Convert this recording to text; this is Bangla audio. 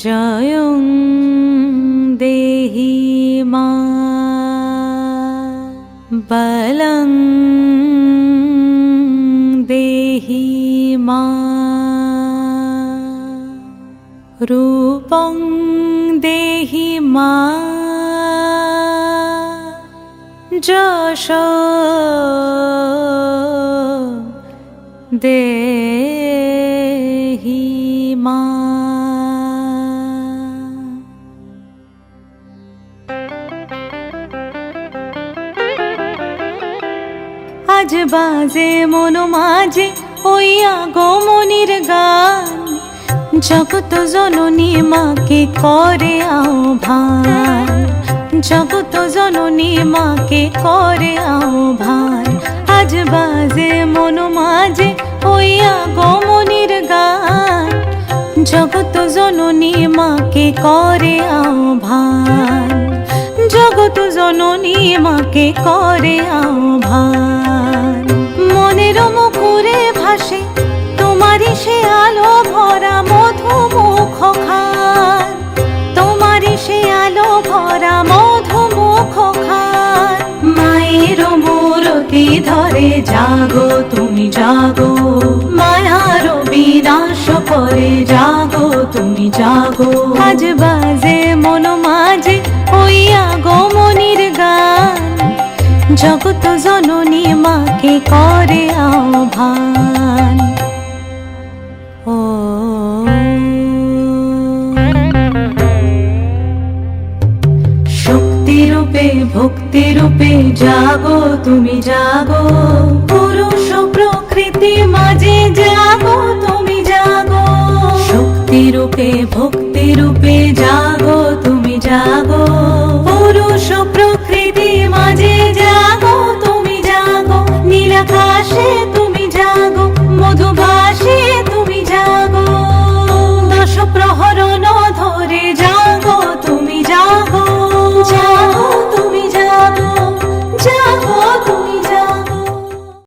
জয়ং দেহি মা বলং দেহি মা রূপং দেহি মা যশ দেহি মা। আজ বাজে মন মাঝে ওই আগমনীর গান, জগত জননী মাকে করে আহ্বান, জগত জননী মাকে করে আহ্বান। আজ বাজে মন মাঝে ওই আগমনীর গান, জগত জননী মাকে করে আহ্বান, জগত জননী মাকে করে আহ্বান। মনের মুখরে ভাসে তোমারই সে আলো ভরা মধুমুখ খান, তোমারই সে আলো ভরা মধুমুখ খান। মায়ের মূরতি ধরে জাগো তুমি জাগো, মায়ার বিনাশ করে জাগো তুমি জাগো। আজ বাজে মন মাঝে ওই আগমনীর গান, জগত জননী মাকে করে আহ্বান। ও শক্তি রূপে ভক্তি রূপে জাগো তুমি জাগো, পুরুষ